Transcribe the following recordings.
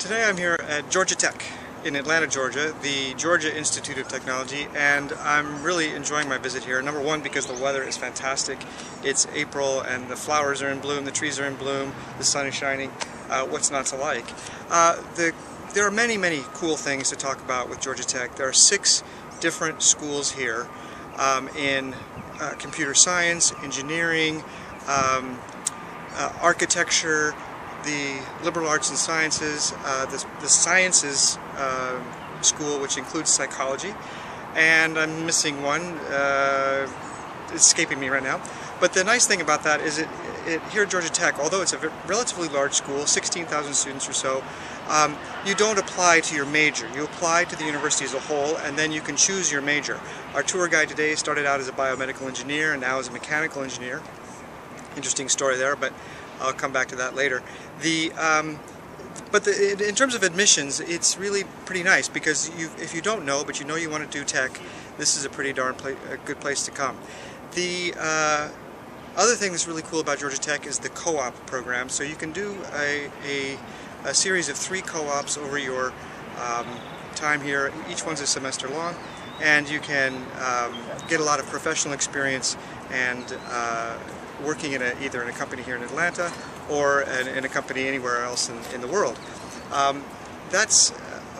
Today I'm here at Georgia Tech in Atlanta, Georgia, the Georgia Institute of Technology, and I'm really enjoying my visit here. Number one, because the weather is fantastic. It's April and the flowers are in bloom, the trees are in bloom, the sun is shining. What's not to like? There are many, many cool things to talk about with Georgia Tech. There are 6 different schools here in computer science, engineering, architecture, the liberal arts and sciences, the sciences school, which includes psychology, and I'm missing one. It's escaping me right now. But the nice thing about that is here at Georgia Tech, although it's a relatively large school, 16,000 students or so, you don't apply to your major. You apply to the university as a whole, and then you can choose your major. Our tour guide today started out as a biomedical engineer and now as a mechanical engineer. Interesting story there, but I'll come back to that later. In terms of admissions, it's really pretty nice because if you don't know, but you know you want to do tech, this is a pretty darn good place to come. The other thing that's really cool about Georgia Tech is the co-op program. So you can do a series of 3 co-ops over your time here. Each one's a semester long, and you can get a lot of professional experience and working in either in a company here in Atlanta or in a company anywhere else in the world. That's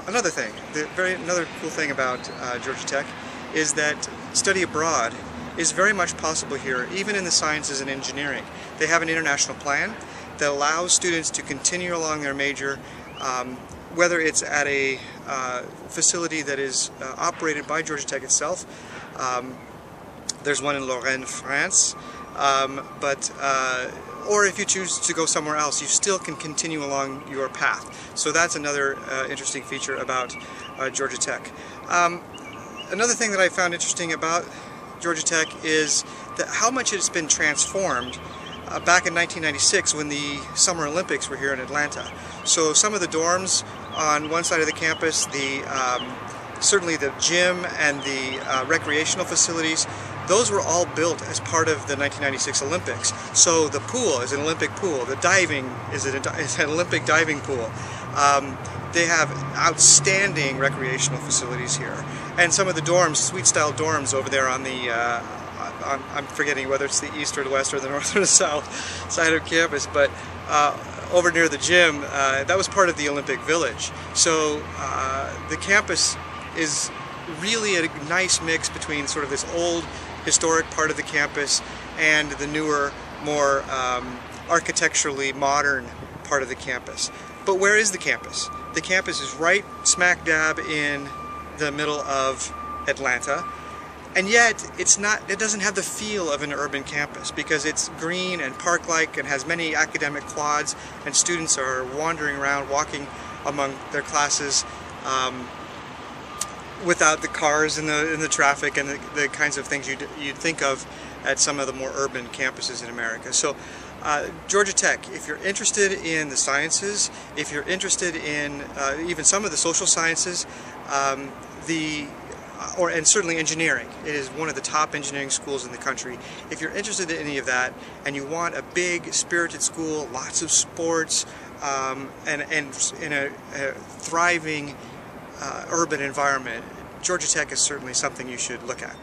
another thing. Another cool thing about Georgia Tech is that study abroad is very much possible here, even in the sciences and engineering. They have an international plan that allows students to continue along their major, whether it's at a facility that is operated by Georgia Tech itself. There's one in Lorraine, France. Or if you choose to go somewhere else, you still can continue along your path. So that's another interesting feature about Georgia Tech. Another thing that I found interesting about Georgia Tech is that how much it's been transformed back in 1996 when the Summer Olympics were here in Atlanta. So some of the dorms on one side of the campus, certainly the gym and the recreational facilities, those were all built as part of the 1996 Olympics. So the pool is an Olympic pool. The diving is an Olympic diving pool. They have outstanding recreational facilities here. And some of the dorms, suite-style dorms over there on the, I'm forgetting whether it's the east or the west or the north or the south side of campus, but over near the gym, that was part of the Olympic Village. So the campus is really a nice mix between sort of this old historic part of the campus and the newer, more architecturally modern part of the campus. But where is the campus? The campus is right smack dab in the middle of Atlanta, and yet it doesn't have the feel of an urban campus because it's green and park-like and has many academic quads, and students are wandering around, walking among their classes without the cars and the traffic and the kinds of things you'd think of at some of the more urban campuses in America. So Georgia Tech, if you're interested in the sciences, if you're interested in even some of the social sciences, and certainly engineering, it is one of the top engineering schools in the country. If you're interested in any of that and you want a big, spirited school, lots of sports, and in a thriving urban environment, Georgia Tech is certainly something you should look at.